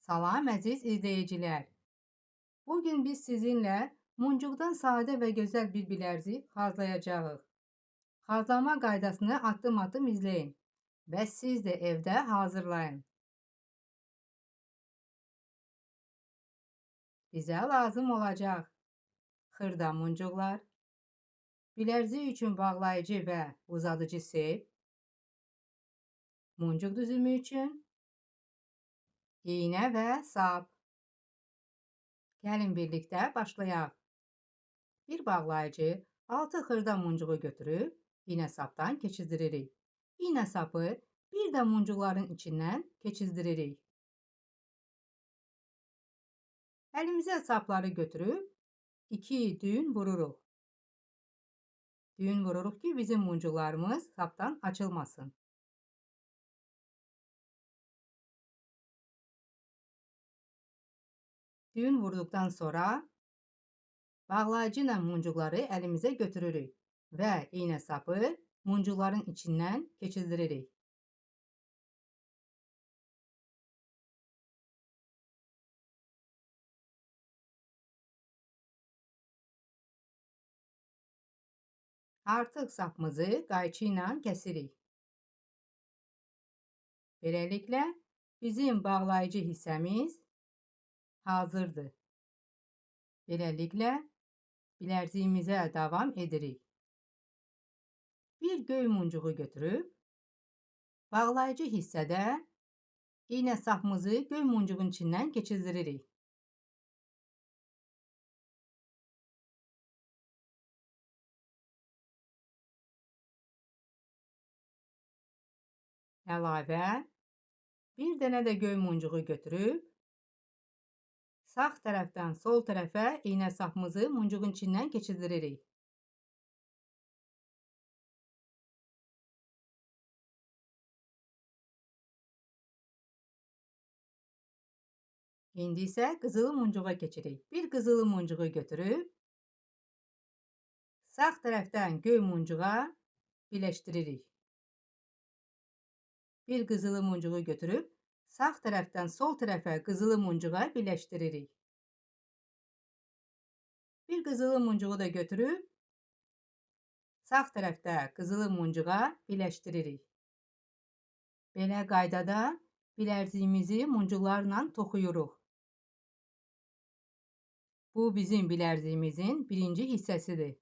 Salam əziz izleyiciler. Bugün biz sizinle muncuqdan sade ve güzel bir bilərzik hazırlayacağıq. Hazırlama qaydasını addım-addım izleyin ve siz de evde hazırlayın. Bize lazım olacaq xırda muncuqlar, bilərzik üçün bağlayıcı ve uzadıcı sep, muncuq düzümü üçün iğne ve sap. Gəlin birlikte başlayaq. Bir bağlayıcı 6 xırda muncuğu götürüb iğne sapdan keçirdiririk. İğne sapı bir de muncuqların içindən keçirdiririk. Əlimizə sapları götürüb 2 düğün vururuq. Düğün vururuq ki bizim muncuqlarımız sapdan açılmasın. Düğün vurduqdan sonra bağlayıcı ilə muncuqları əlimizə götürürük və iğne sapı muncuqların içindən keçirdiririk. Artıq sapımızı qayçı ilə kəsirik. Beləliklə bizim bağlayıcı hissəmiz hazırdır. Beləliklə bilərziyimizə davam edirik. Bir göy muncuğu götürüb bağlayıcı hissədə iğne sapımızı göy muncuğun içindən keçirdiririk. Əlavə bir dənə də göy muncuğu götürüb sağ tərəfdən sol tərəfə iğne sapımızı muncuğun içindən keçirdiririk. İndi isə qızılı muncuğa keçirik. Bir qızılı muncuğu götürüb sağ tərəfdən göy muncuğa birləşdiririk. Bir qızılı muncuğu götürüb sağ tərəfdən sol tərəfə qızılı muncuğa birləşdiririk. Bir qızılı muncuğu da götürüb sağ tərəfdə qızılı muncuğa birləşdiririk. Belə qaydada bilərziyimizi muncuqlarla toxuyuruq. Bu bizim bilərziyimizin birinci hissəsidir.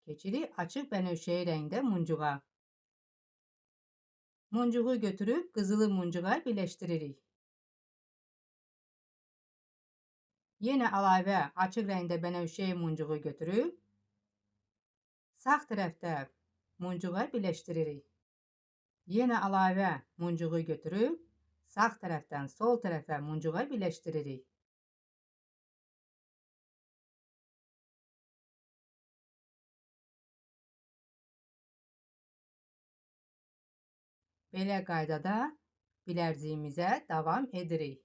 Keçirik açıq bənövşəyi rəngdə muncuğa. Muncuğu götürüb qızılı muncuğa birləşdiririk. Yenə əlavə açıq rəngdə bənövşəyi muncuğu götürüb sağ tərəfdə muncuğa birləşdiririk. Yenə əlavə muncuğu götürüb sağ tərəfdən sol tərəfə muncuğa birləşdiririk. Belə qaydada bilərziyimizə davam edirik.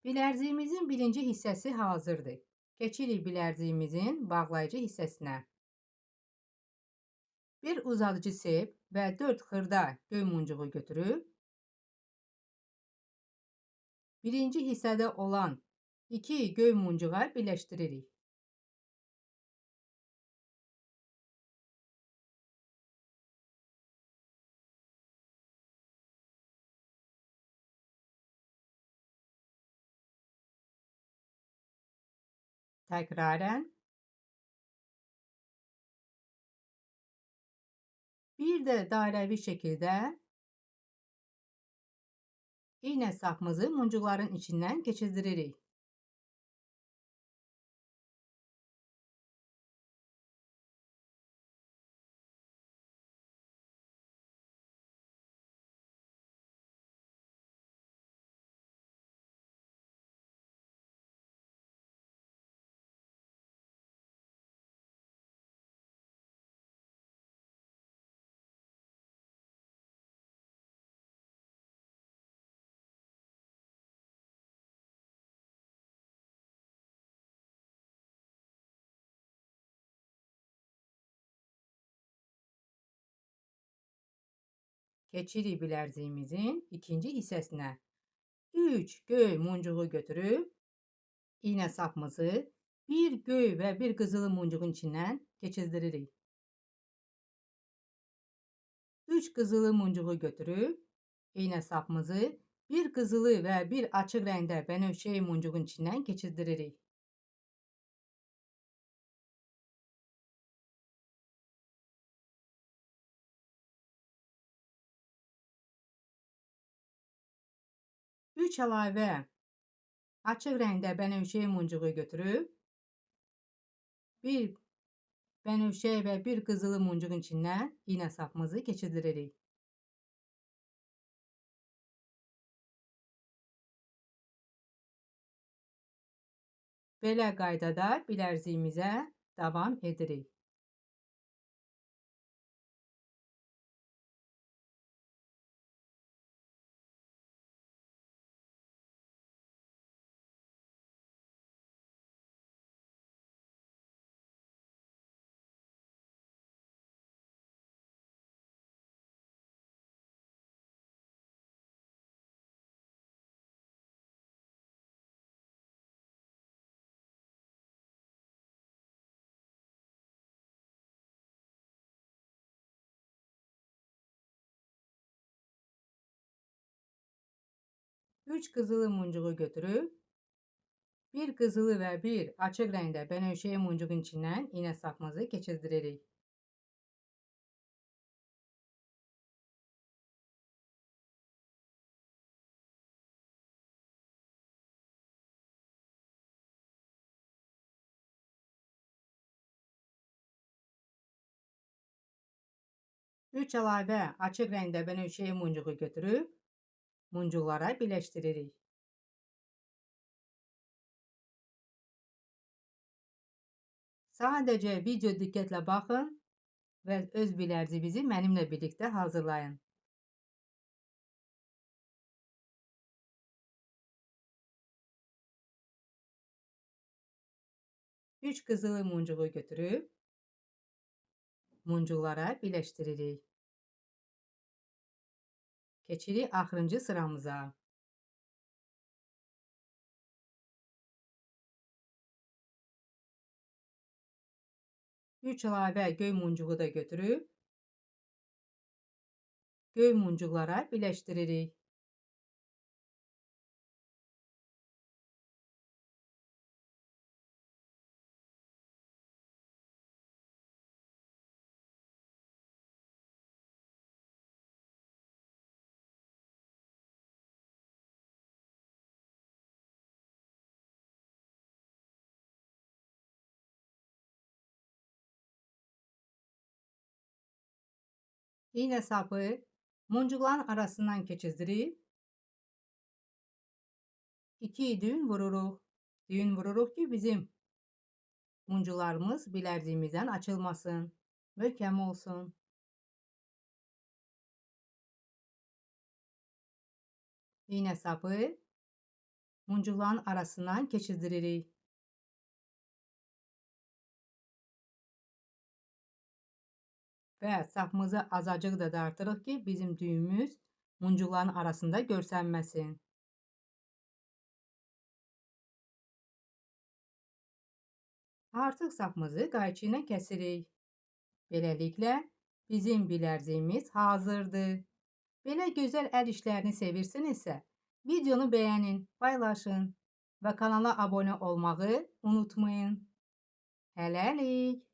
Bilərziyimizin birinci hissəsi hazırdır. Keçirik bilərziyimizin bağlayıcı hissəsinə. Bir uzadıcı sep və 4 xırda göy muncuğu götürüb birinci hissədə olan 2 göy muncuğa birləşdiririk. Təkrarən bir də dairəvi şəkildə iğne sapımızı muncuqların içindən keçirdiririk. Keçirik bilərziyimizin ikinci hissəsinə. 3 göy muncuğu götürüb iynə sapımızı bir göy və bir qızılı muncuğun içindən keçirdiririk. 3 qızılı muncuğu götürüb iynə sapımızı bir qızılı və bir açıq rəngdə bənövşəyi muncuğun içindən keçirdiririk. Üç əlavə açıq rəngdə bənövşəyi muncuğu götürüb bir bənövşəyi və bir qızılı muncuğun içindən iynə sapımızı keçirdiririk. Belə qaydada bilərziyimizə davam edirik. Üç qızılı muncuğu götürüb bir qızılı və bir açıq rəngdə bənövşəyi muncuğun içindən iynə sapımızı keçirdiririk. Üç əlavə açıq rəngdə bənövşəyi muncuğu götürüb muncuqlara birləşdiririk. Sadəcə video diqqətlə baxın və öz bilərziyinizi mənimlə birlikdə hazırlayın. 3 qızılı muncuğu götürüb muncuqlara birləşdiririk. Keçirik axırıncı sıramıza. 3 əlavə göy muncuğu da götürüb göy muncuqlara birləşdiririk. İynə sapı muncuqların arasından keçirdirib 2 düyün vururuq. Düyün vururuq ki, bizim muncuqlarımız bilərziyimizdən açılmasın, möhkəm olsun. İynə sapı muncuqların arasından keçirdiririk. Və sapımızı azacıq da dartırıq ki, bizim düyümüz muncuqların arasında görsənməsin. Artıq sapımızı qayçı ilə kəsirik. Beləliklə, bizim bilərziyimiz hazırdır. Belə gözəl əl işlərini sevirsinizsə, videonu bəyənin, paylaşın və kanala abunə olmağı unutmayın. Hələlik!